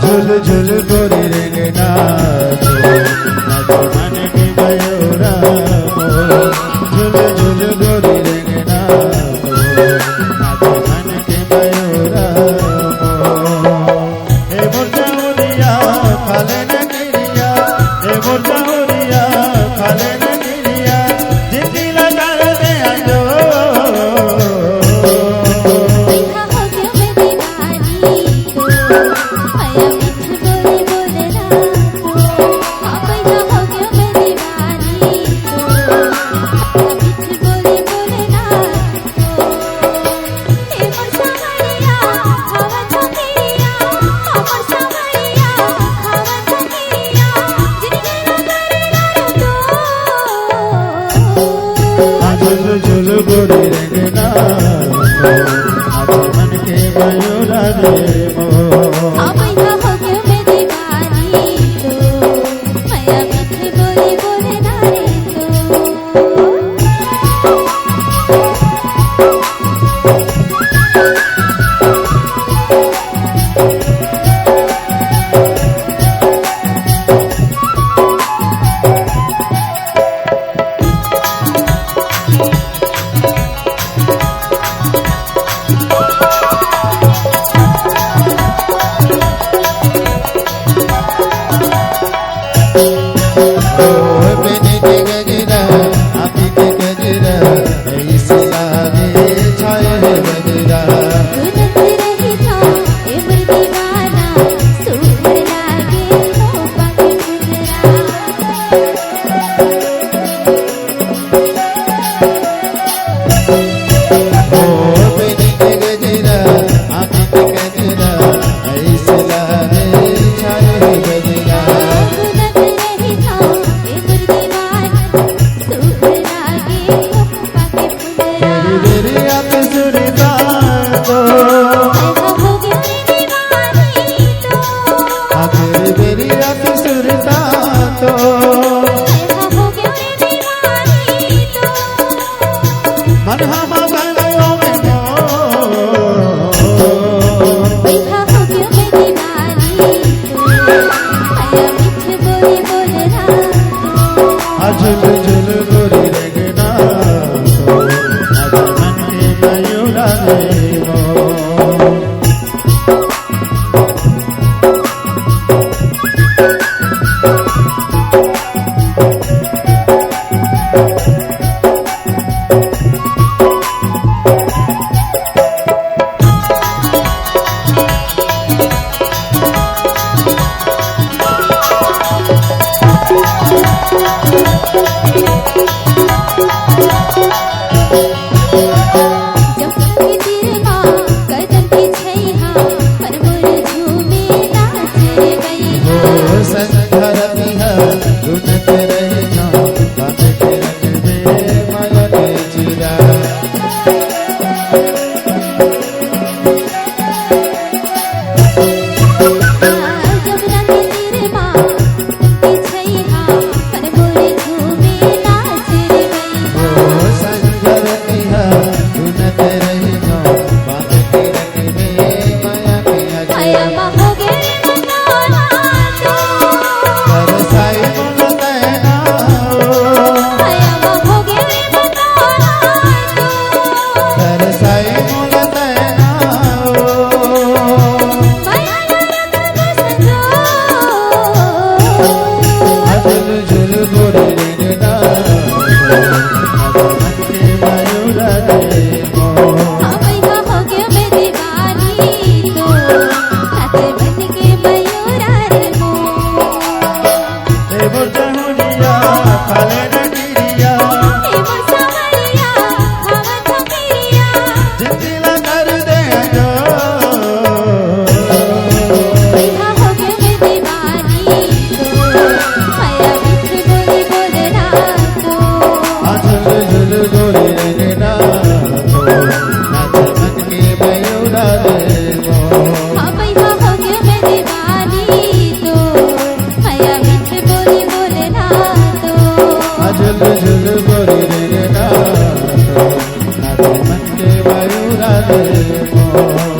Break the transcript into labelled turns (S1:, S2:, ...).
S1: झुल झुल गोरी रेंगे नाचो नाचो मन के मयूरा झुल झुल गोरी रेंगे नाचो नाचो मन के मयूरा हे मुर्जाउरिया खाले न गिरिया हे मुर्जाउरिया खाले न गिरिया जिंदगी लगा दे आजो झुल गोरी रेंगे नाचो नाचो मन के मयूरा रे मन हम गयो में झुल झुल गोरी रेंगे नाचो नाचो मन के मयूरा रे झुल गोरी रे नाचो नाचो मन के वायु पूरा दे मोर